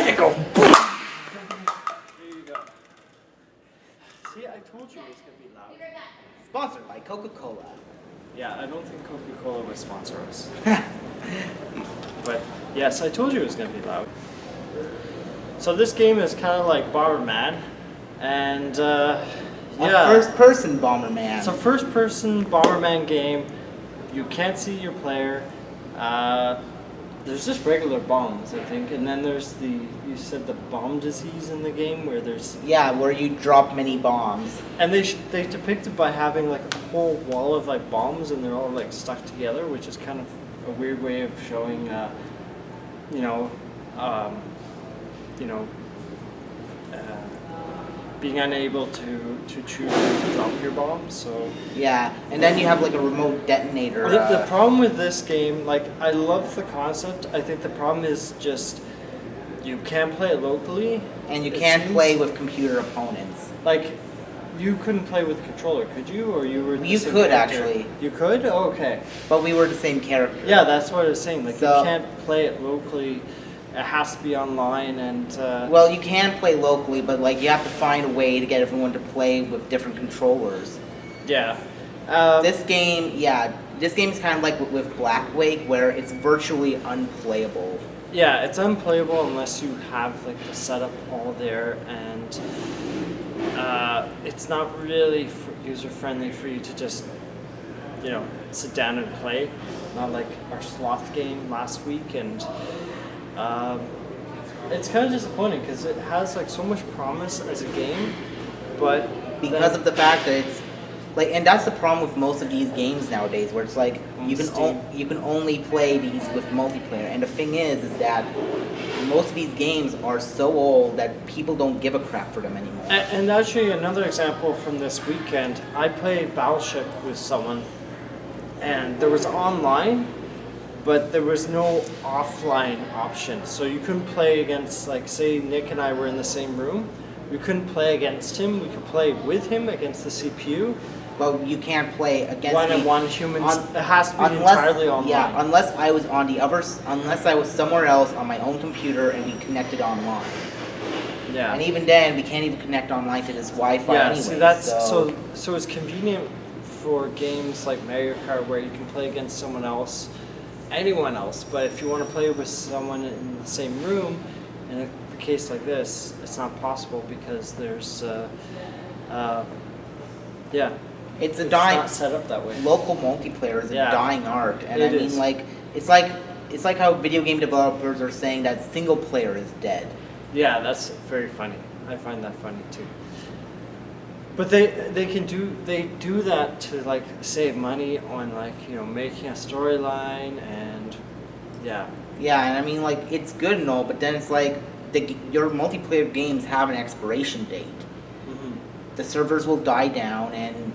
it go. There you go. See, I told you it was gonna be loud. Sponsored by Coca-Cola. Yeah, I don't think Coca-Cola would sponsor us. But yes, I told you it was gonna be loud. So this game is kind of like Bomberman, and yeah, First-person Bomberman. it's a first-person Bomberman game. You can't see your player. There's just regular bombs, I think, and then there's you said the bomb disease in the game where there's where you drop many bombs. and they depict it by having like a whole wall of like bombs and they're all like stuck together, which is kind of a weird way of showing, being unable to choose where to drop your bombs. So Yeah, and then you have like a remote detonator. I think the problem with this game, like, I love the concept. I think the problem is just you can't play it locally, and you can't play with computer opponents. like. You couldn't play with a controller, could you? Or you were? You could character? actually. You could? Oh, okay. But we were the same character. Yeah, that's what I was saying. Like, So- you can't play it locally. It has to be online, and Well, you can play locally, but like you have to find a way to get everyone to play with different controllers. yeah. This game is kind of like with Black Wake, where it's virtually unplayable. Yeah, it's unplayable unless you have like the setup all there, and it's not really user friendly for you to just sit down and play. Not like our sloth game last week, and it's kind of disappointing because it has like so much promise as a game, but Because of the fact that it's like, and that's the problem with most of these games nowadays, where it's like you can only play these with multiplayer. And the thing is that most of these games are so old that people don't give a crap for them anymore. And actually, another example from this weekend, I played Battleship with someone, and there was online, but there was no offline option. So you couldn't play against, like, say Nick and I were in the same room. We couldn't play against him. We could play with him against the CPU. But you can't play against One-on-one humans. It has to be entirely online. Yeah, unless I was unless I was somewhere else on my own computer and we connected online. Yeah. And even then, we can't even connect online to this Wi-Fi Yeah, anyway. see, that's so it's convenient for games like Mario Kart where you can play against someone else, anyone else. But if you want to play with someone in the same room, in a case like this, it's not possible because there's, It's a it's dying. not set up that way. Local multiplayer is a Yeah. dying art, and It I mean, is. like, it's like how video game developers are saying that single player is dead. Yeah, that's very funny. I find that funny too. But they do that to like save money on like making a storyline and yeah. Yeah, and I mean, like, it's good and all, but then it's like your multiplayer games have an expiration date. Mm-hmm. The servers will die down, and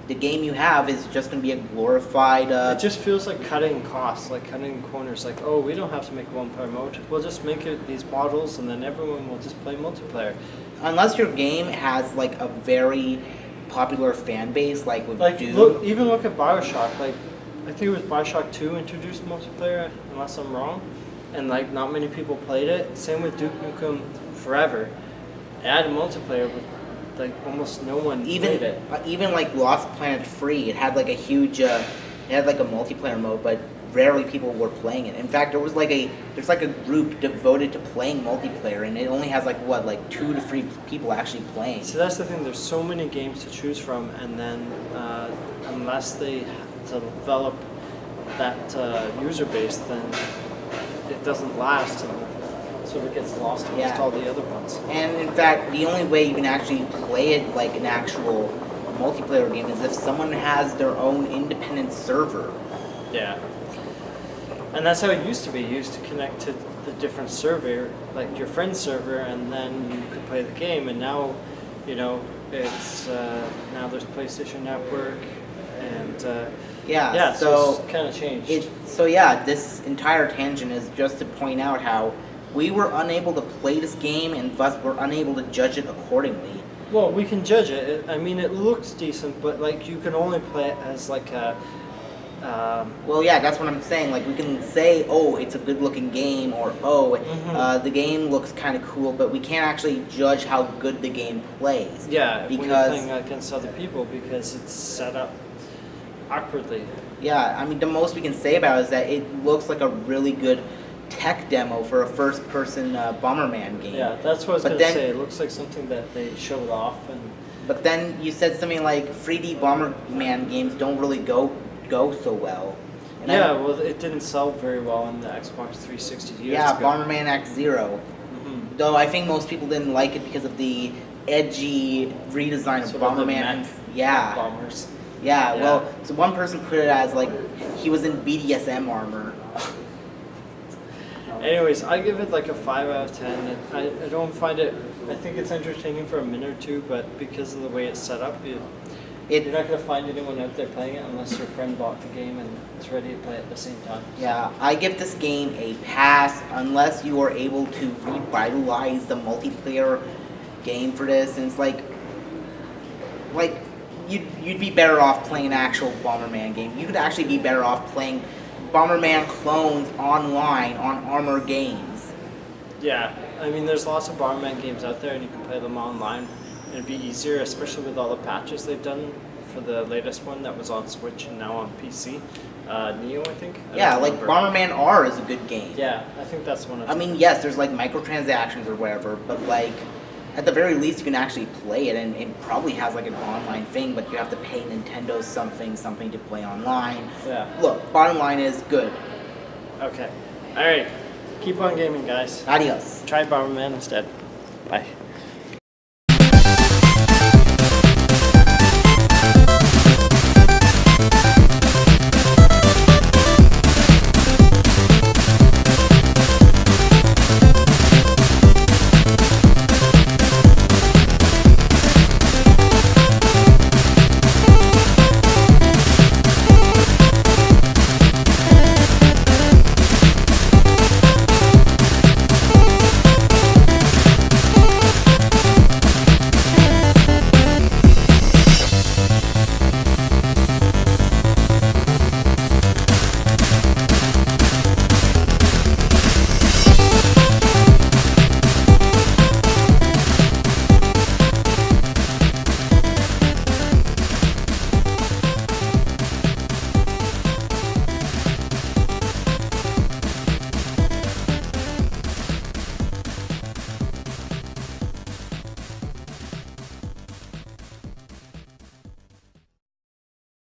the game you have is just going to be a glorified. It just feels like cutting costs, like cutting corners. Like, oh, we don't have to make one-player mode. We'll just make it these models, and then everyone will just play multiplayer. Unless your game has like a very popular fan base, like with Doom. Look at BioShock. Like, I think it was BioShock 2 introduced multiplayer, unless I'm wrong, and like not many people played it. Same with Duke Nukem Forever. It had multiplayer, but like almost no one played it. Even like Lost Planet Free, it had like a huge, it had like a multiplayer mode, but rarely people were playing it. In fact, there's like a group devoted to playing multiplayer, and it only has like 2 to 3 people actually playing. So that's the thing. There's so many games to choose from, and then unless they develop that user base, then it doesn't last, and sort of gets lost amongst all the other ones. And in fact, the only way you can actually play it like an actual multiplayer game is if someone has their own independent server. Yeah. And that's how it used to be. You used to connect to the different server, like your friend's server, and then you could play the game. And now, it's now there's PlayStation Network, and so it's kind of changed. This entire tangent is just to point out how we were unable to play this game, and thus we're unable to judge it accordingly. Well, we can judge it. I mean, it looks decent, but like you can only play it as like a Well, yeah, that's what I'm saying. Like, we can say, oh, it's a good-looking game, or oh, the game looks kind of cool, but we can't actually judge how good the game plays. Yeah, when you're because playing against other people because it's set up awkwardly. yeah, I mean, the most we can say about it is that it looks like a really good tech demo for a first-person Bomberman game. Yeah, that's what I was But gonna then- say. It looks like something that they showed off, and But then you said something like 3D Bomberman games don't really go so well. And yeah, well, it didn't sell very well in the Xbox 360 years yeah, ago. Bomberman X Zero. Mhm. Though I think most people didn't like it because of the edgy redesign of Sort of the Bomberman. mech Yeah, bombers. yeah. Yeah. Well, so one person put it as like he was in BDSM armor. Anyways, I give it like a 5 out of 10. I don't find it. I think it's entertaining for a minute or two, but because of the way it's set up, you're not gonna find anyone out there playing it unless your friend bought the game and is ready to play it at the same time. Yeah, I give this game a pass unless you are able to revitalize the multiplayer game for this. And it's like you'd be better off playing an actual Bomberman game. You could actually be better off playing Bomberman clones online on Armor Games. Yeah, I mean, there's lots of Bomberman games out there, and you can play them online. And it'd be easier, especially with all the patches they've done for the latest one that was on Switch and now on PC. Neo, I think. I Yeah, don't like remember. Bomberman R is a good game. Yeah, I think that's one of. I mean, yes, there's like microtransactions or whatever, but like at the very least you can actually play it, and it probably has like an online thing, but you have to pay Nintendo something to play online. Yeah. Look, bottom line is good. Okay. All right. Keep on gaming, guys. Adios. Try Bomberman instead. Bye.